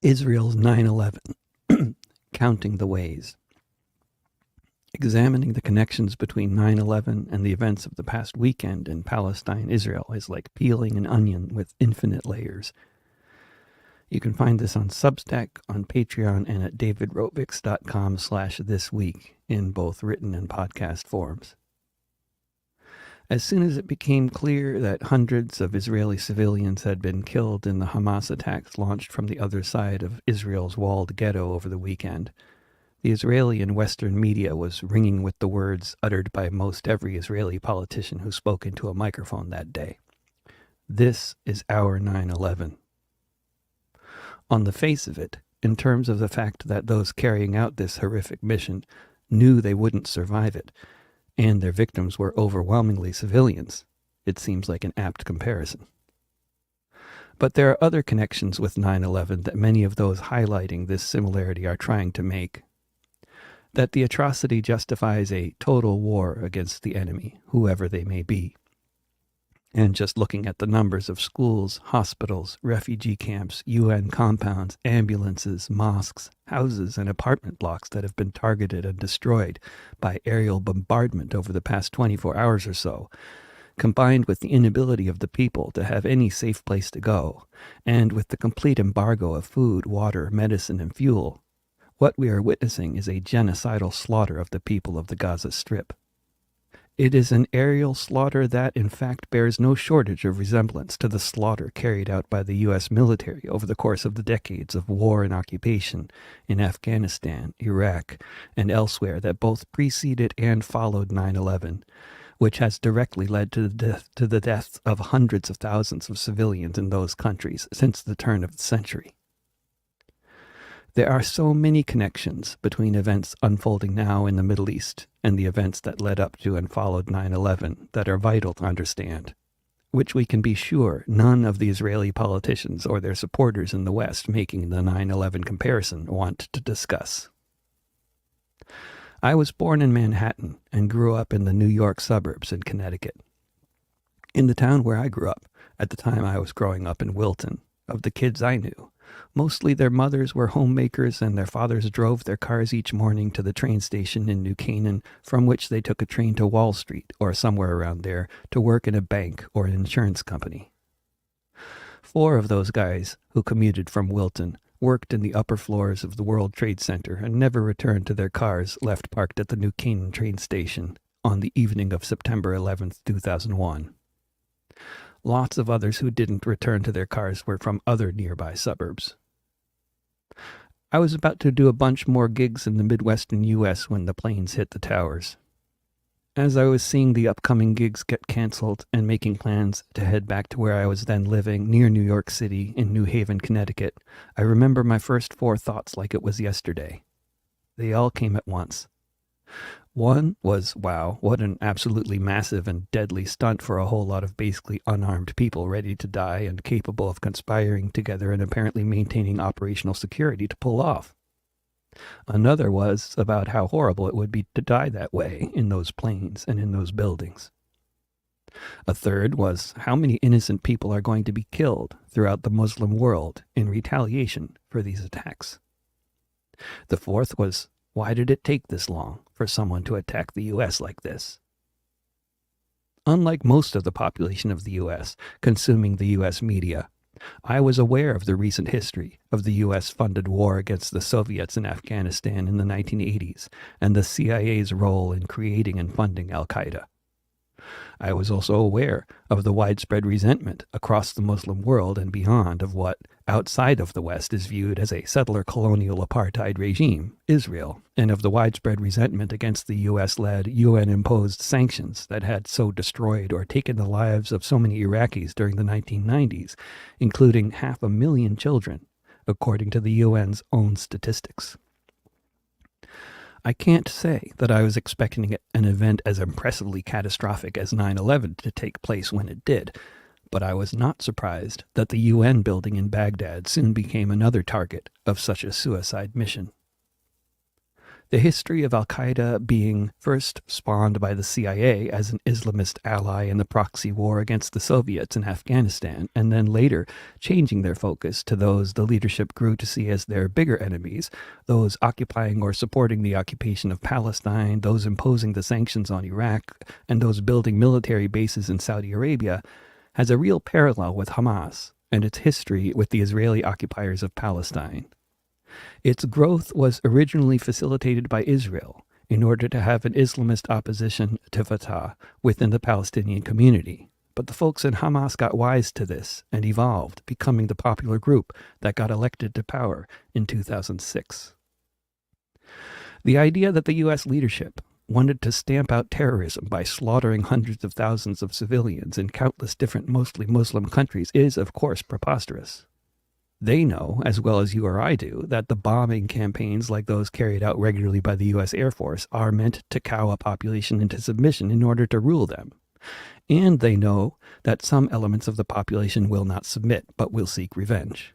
Israel's 9/11, Counting the Ways. Examining the connections between 9/11 and the events of the past weekend in Palestine, Israel is like peeling an onion with infinite layers. You can find this on Substack, on Patreon, and at davidrotvix.com/thisweek in both written and podcast forms. As soon as it became clear that hundreds of Israeli civilians had been killed in the Hamas attacks launched from the other side of Israel's walled ghetto over the weekend, the Israeli and Western media was ringing with the words uttered by most every Israeli politician who spoke into a microphone that day. This is our 9/11. On the face of it, in terms of the fact that those carrying out this horrific mission knew they wouldn't survive it, and their victims were overwhelmingly civilians, it seems like an apt comparison. But there are other connections with 9/11 that many of those highlighting this similarity are trying to make. That the atrocity justifies a total war against the enemy, whoever they may be. And just looking at the numbers of schools, hospitals, refugee camps, UN compounds, ambulances, mosques, houses, and apartment blocks that have been targeted and destroyed by aerial bombardment over the past 24 hours or so, combined with the inability of the people to have any safe place to go, and with the complete embargo of food, water, medicine, and fuel, what we are witnessing is a genocidal slaughter of the people of the Gaza Strip. It is an aerial slaughter that, in fact, bears no shortage of resemblance to the slaughter carried out by the U.S. military over the course of the decades of war and occupation in Afghanistan, Iraq, and elsewhere that both preceded and followed 9/11, which has directly led to the deaths of hundreds of thousands of civilians in those countries since the turn of the century. There are so many connections between events unfolding now in the Middle East and the events that led up to and followed 9/11 that are vital to understand, which we can be sure none of the Israeli politicians or their supporters in the West making the 9/11 comparison want to discuss. I was born in Manhattan and grew up in the New York suburbs in Connecticut. In the town where I grew up, at the time I was growing up in Wilton, of the kids I knew, mostly their mothers were homemakers and their fathers drove their cars each morning to the train station in New Canaan, from which they took a train to Wall Street or somewhere around there to work in a bank or an insurance company. 4 of those guys who commuted from Wilton worked in the upper floors of the World Trade Center and never returned to their cars left parked at the New Canaan train station on the evening of September 11th, 2001. Lots of others who didn't return to their cars were from other nearby suburbs. I was about to do a bunch more gigs in the Midwestern U.S. when the planes hit the towers. As I was seeing the upcoming gigs get canceled and making plans to head back to where I was then living near New York City in New Haven, Connecticut, I remember my first 4 thoughts like it was yesterday. They all came at once. One was, wow, what an absolutely massive and deadly stunt for a whole lot of basically unarmed people ready to die and capable of conspiring together and apparently maintaining operational security to pull off. Another was about how horrible it would be to die that way in those planes and in those buildings. A third was how many innocent people are going to be killed throughout the Muslim world in retaliation for these attacks. The fourth was, why did it take this long for someone to attack the U.S. like this? Unlike most of the population of the U.S. consuming the U.S. media, I was aware of the recent history of the U.S.-funded war against the Soviets in Afghanistan in the 1980s and the CIA's role in creating and funding al-Qaeda. I was also aware of the widespread resentment across the Muslim world and beyond of what, outside of the West, is viewed as a settler colonial apartheid regime, Israel, and of the widespread resentment against the U.S.-led, UN-imposed sanctions that had so destroyed or taken the lives of so many Iraqis during the 1990s, including 500,000 children, according to the UN's own statistics. I can't say that I was expecting an event as impressively catastrophic as 9/11 to take place when it did, but I was not surprised that the UN building in Baghdad soon became another target of such a suicide mission. The history of al-Qaeda being first spawned by the CIA as an Islamist ally in the proxy war against the Soviets in Afghanistan, and then later changing their focus to those the leadership grew to see as their bigger enemies, those occupying or supporting the occupation of Palestine, those imposing the sanctions on Iraq, and those building military bases in Saudi Arabia, has a real parallel with Hamas and its history with the Israeli occupiers of Palestine. Its growth was originally facilitated by Israel in order to have an Islamist opposition to Fatah within the Palestinian community. But the folks in Hamas got wise to this and evolved, becoming the popular group that got elected to power in 2006. The idea that the U.S. leadership wanted to stamp out terrorism by slaughtering hundreds of thousands of civilians in countless different mostly Muslim countries is, of course, preposterous. They know, as well as you or I do, that the bombing campaigns like those carried out regularly by the U.S. Air Force are meant to cow a population into submission in order to rule them. And they know that some elements of the population will not submit, but will seek revenge.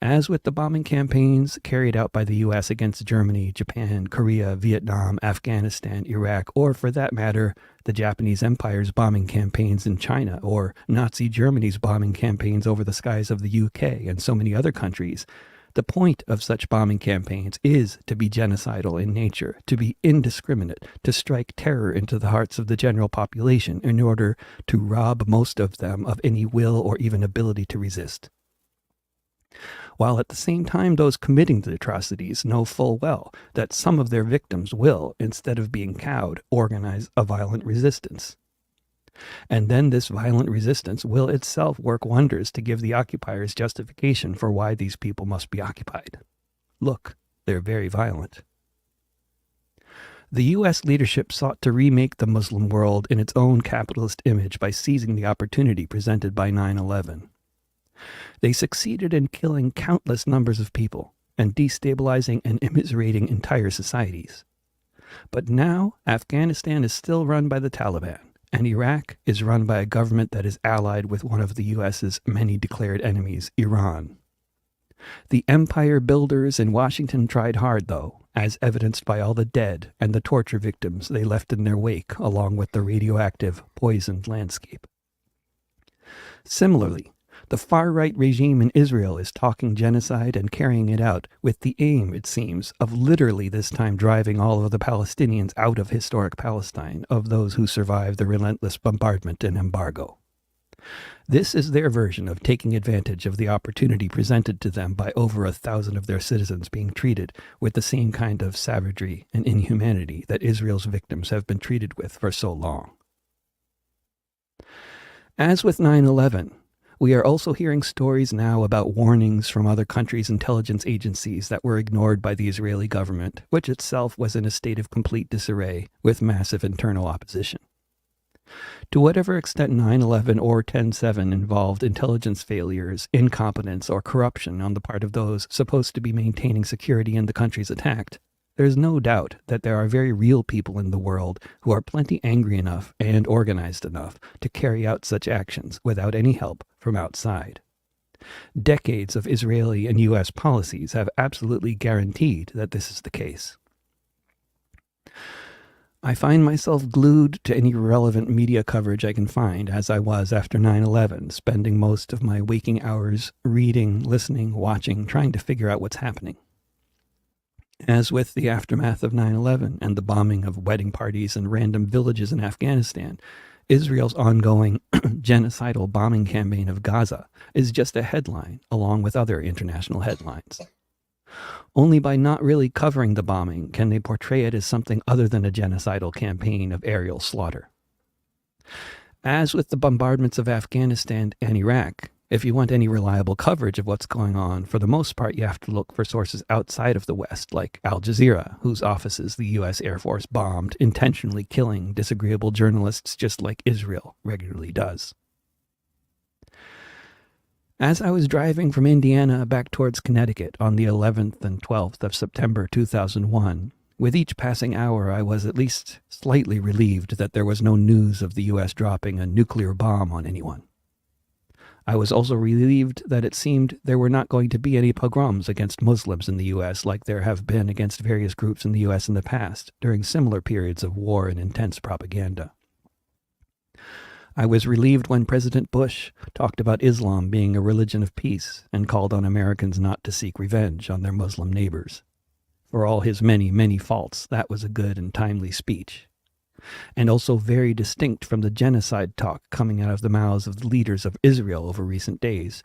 As with the bombing campaigns carried out by the U.S. against Germany, Japan, Korea, Vietnam, Afghanistan, Iraq, or for that matter, the Japanese Empire's bombing campaigns in China, or Nazi Germany's bombing campaigns over the skies of the UK and so many other countries, the point of such bombing campaigns is to be genocidal in nature, to be indiscriminate, to strike terror into the hearts of the general population in order to rob most of them of any will or even ability to resist. While at the same time those committing the atrocities know full well that some of their victims will, instead of being cowed, organize a violent resistance. And then this violent resistance will itself work wonders to give the occupiers justification for why these people must be occupied. Look, they're very violent. The U.S. leadership sought to remake the Muslim world in its own capitalist image by seizing the opportunity presented by 9/11. They succeeded in killing countless numbers of people and destabilizing and immiserating entire societies. But now Afghanistan is still run by the Taliban, and Iraq is run by a government that is allied with one of the U.S.'s many declared enemies, Iran. The empire builders in Washington tried hard, though, as evidenced by all the dead and the torture victims they left in their wake, along with the radioactive, poisoned landscape. Similarly, the far-right regime in Israel is talking genocide and carrying it out with the aim, it seems, of literally this time driving all of the Palestinians out of historic Palestine, of those who survived the relentless bombardment and embargo. This is their version of taking advantage of the opportunity presented to them by over 1,000 of their citizens being treated with the same kind of savagery and inhumanity that Israel's victims have been treated with for so long. As with 9/11, we are also hearing stories now about warnings from other countries' intelligence agencies that were ignored by the Israeli government, which itself was in a state of complete disarray with massive internal opposition. To whatever extent 9/11 or 10/7 involved intelligence failures, incompetence, or corruption on the part of those supposed to be maintaining security in the countries attacked, there is no doubt that there are very real people in the world who are plenty angry enough and organized enough to carry out such actions without any help from outside. Decades of Israeli and U.S. policies have absolutely guaranteed that this is the case. I find myself glued to any relevant media coverage I can find, as I was after 9/11, spending most of my waking hours reading, listening, watching, trying to figure out what's happening. As with the aftermath of 9/11 and the bombing of wedding parties and random villages in Afghanistan, Israel's ongoing genocidal bombing campaign of Gaza is just a headline, along with other international headlines. Only by not really covering the bombing can they portray it as something other than a genocidal campaign of aerial slaughter. As with the bombardments of Afghanistan and Iraq, if you want any reliable coverage of what's going on, for the most part you have to look for sources outside of the West, like Al Jazeera, whose offices the U.S. Air Force bombed, intentionally killing disagreeable journalists just like Israel regularly does. As I was driving from Indiana back towards Connecticut on the 11th and 12th of September 2001, with each passing hour I was at least slightly relieved that there was no news of the U.S. dropping a nuclear bomb on anyone. I was also relieved that it seemed there were not going to be any pogroms against Muslims in the U.S. like there have been against various groups in the U.S. in the past, during similar periods of war and intense propaganda. I was relieved when President Bush talked about Islam being a religion of peace and called on Americans not to seek revenge on their Muslim neighbors. For all his many, many faults, that was a good and timely speech. And also very distinct from the genocide talk coming out of the mouths of the leaders of Israel over recent days,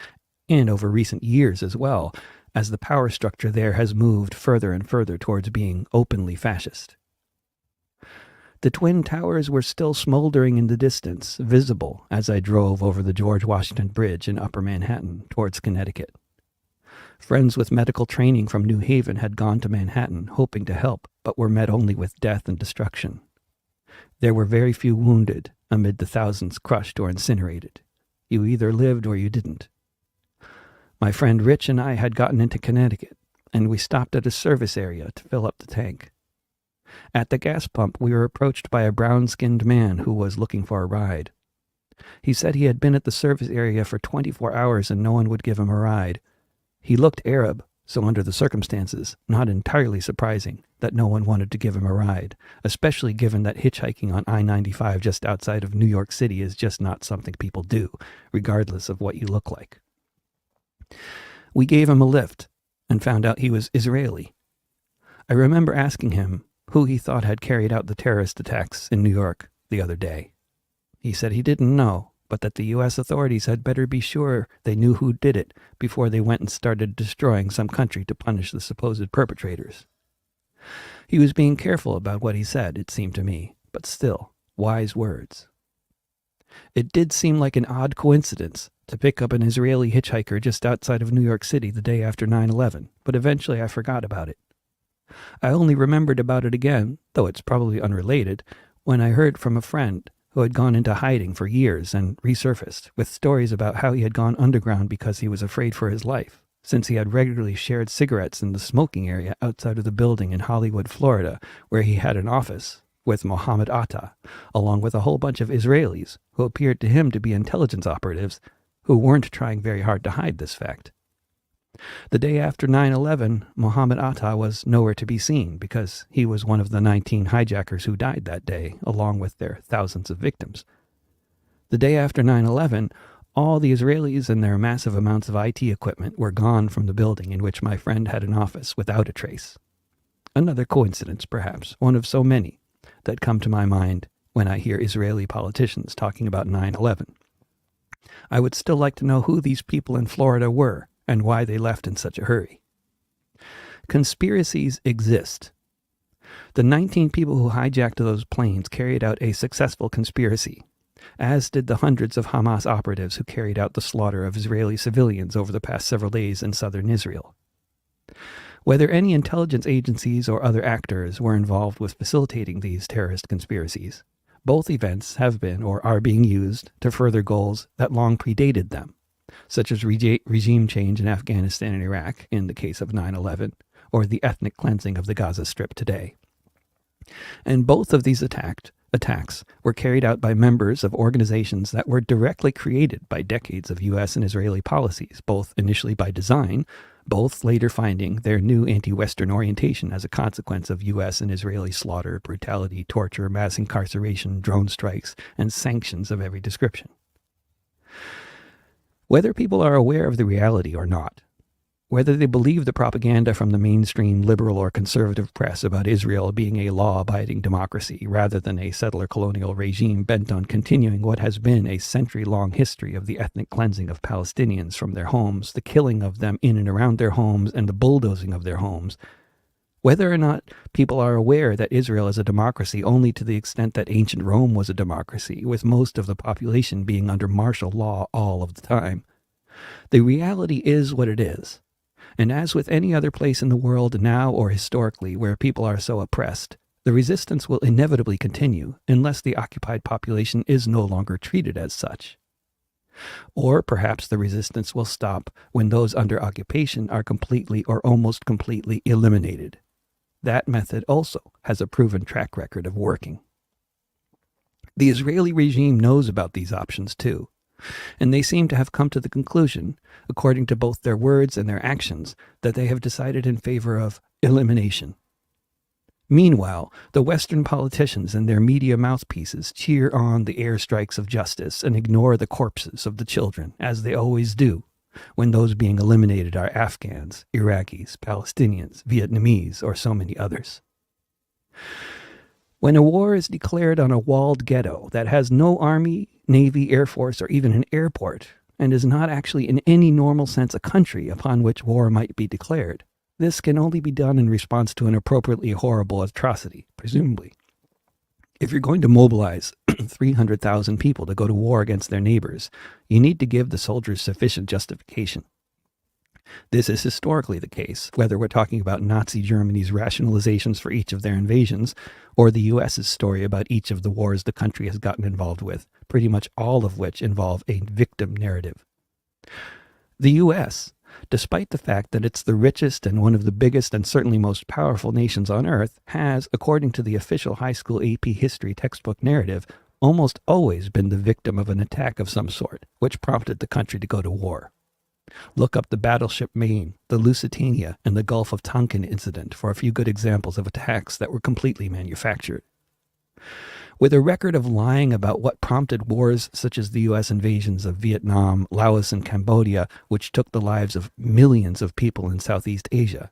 and over recent years as well, as the power structure there has moved further and further towards being openly fascist. The Twin Towers were still smoldering in the distance, visible as I drove over the George Washington Bridge in Upper Manhattan towards Connecticut. Friends with medical training from New Haven had gone to Manhattan, hoping to help, but were met only with death and destruction. There were very few wounded, amid the thousands crushed or incinerated. You either lived or you didn't. My friend Rich and I had gotten into Connecticut, and we stopped at a service area to fill up the tank. At the gas pump, we were approached by a brown-skinned man who was looking for a ride. He said he had been at the service area for 24 hours and no one would give him a ride. He looked Arab, so under the circumstances, not entirely surprising that no one wanted to give him a ride, especially given that hitchhiking on I-95 just outside of New York City is just not something people do, regardless of what you look like. We gave him a lift and found out he was Israeli. I remember asking him who he thought had carried out the terrorist attacks in New York the other day. He said he didn't know, but that the U.S. authorities had better be sure they knew who did it before they went and started destroying some country to punish the supposed perpetrators. He was being careful about what he said, it seemed to me, but still, wise words. It did seem like an odd coincidence to pick up an Israeli hitchhiker just outside of New York City the day after 9/11, but eventually I forgot about it. I only remembered about it again, though it's probably unrelated, when I heard from a friend who had gone into hiding for years and resurfaced with stories about how he had gone underground because he was afraid for his life, since he had regularly shared cigarettes in the smoking area outside of the building in Hollywood, Florida, where he had an office with Mohammed Atta, along with a whole bunch of Israelis who appeared to him to be intelligence operatives who weren't trying very hard to hide this fact. The day after 9/11, Mohammed Atta was nowhere to be seen because he was one of the 19 hijackers who died that day, along with their thousands of victims. The day after 9/11, all the Israelis and their massive amounts of IT equipment were gone from the building in which my friend had an office without a trace. Another coincidence, perhaps, one of so many, that come to my mind when I hear Israeli politicians talking about 9/11. I would still like to know who these people in Florida were and why they left in such a hurry. Conspiracies exist. The 19 people who hijacked those planes carried out a successful conspiracy, as did the hundreds of Hamas operatives who carried out the slaughter of Israeli civilians over the past several days in southern Israel. Whether any intelligence agencies or other actors were involved with facilitating these terrorist conspiracies, both events have been or are being used to further goals that long predated them, such as regime change in Afghanistan and Iraq in the case of 9/11, or the ethnic cleansing of the Gaza Strip today. And both of these attacks were carried out by members of organizations that were directly created by decades of U.S. and Israeli policies, both initially by design, both later finding their new anti-Western orientation as a consequence of U.S. and Israeli slaughter, brutality, torture, mass incarceration, drone strikes, and sanctions of every description. Whether people are aware of the reality or not, whether they believe the propaganda from the mainstream liberal or conservative press about Israel being a law-abiding democracy rather than a settler colonial regime bent on continuing what has been a century-long history of the ethnic cleansing of Palestinians from their homes, the killing of them in and around their homes, and the bulldozing of their homes, whether or not people are aware that Israel is a democracy only to the extent that ancient Rome was a democracy, with most of the population being under martial law all of the time, the reality is what it is. And as with any other place in the world now or historically where people are so oppressed, the resistance will inevitably continue unless the occupied population is no longer treated as such. Or perhaps the resistance will stop when those under occupation are completely or almost completely eliminated. That method also has a proven track record of working. The Israeli regime knows about these options too. And they seem to have come to the conclusion, according to both their words and their actions, that they have decided in favor of elimination. Meanwhile, the Western politicians and their media mouthpieces cheer on the airstrikes of justice and ignore the corpses of the children, as they always do, when those being eliminated are Afghans, Iraqis, Palestinians, Vietnamese, or so many others. When a war is declared on a walled ghetto that has no army, navy, air force, or even an airport, and is not actually in any normal sense a country upon which war might be declared, this can only be done in response to an appropriately horrible atrocity, presumably. If you're going to mobilize 300,000 people to go to war against their neighbors, you need to give the soldiers sufficient justification. This is historically the case, whether we're talking about Nazi Germany's rationalizations for each of their invasions, or the U.S.'s story about each of the wars the country has gotten involved with, pretty much all of which involve a victim narrative. The U.S., despite the fact that it's the richest and one of the biggest and certainly most powerful nations on earth, has, according to the official high school AP history textbook narrative, almost always been the victim of an attack of some sort, which prompted the country to go to war. Look up the battleship Maine, the Lusitania, and the Gulf of Tonkin incident for a few good examples of attacks that were completely manufactured. With a record of lying about what prompted wars such as the U.S. invasions of Vietnam, Laos, and Cambodia, which took the lives of millions of people in Southeast Asia,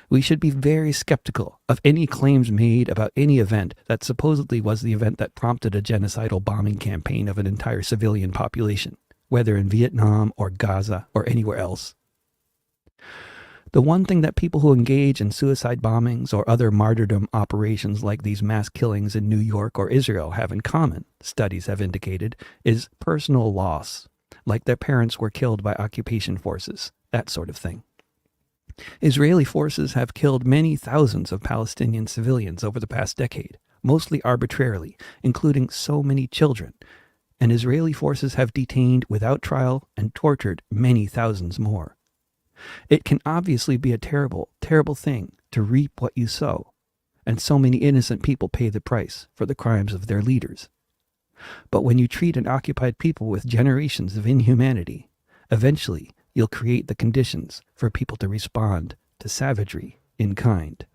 we should be very skeptical of any claims made about any event that supposedly was the event that prompted a genocidal bombing campaign of an entire civilian population, whether in Vietnam or Gaza or anywhere else. The one thing that people who engage in suicide bombings or other martyrdom operations like these mass killings in New York or Israel have in common, studies have indicated, is personal loss, like their parents were killed by occupation forces, that sort of thing. Israeli forces have killed many thousands of Palestinian civilians over the past decade, mostly arbitrarily, including so many children, and Israeli forces have detained without trial and tortured many thousands more. It can obviously be a terrible, terrible thing to reap what you sow, and so many innocent people pay the price for the crimes of their leaders. But when you treat an occupied people with generations of inhumanity, eventually you'll create the conditions for people to respond to savagery in kind.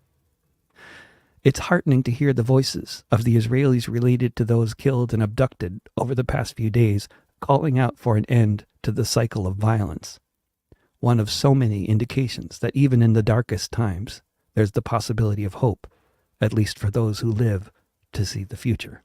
It's heartening to hear the voices of the Israelis related to those killed and abducted over the past few days calling out for an end to the cycle of violence. One of so many indications that even in the darkest times, there's the possibility of hope, at least for those who live to see the future.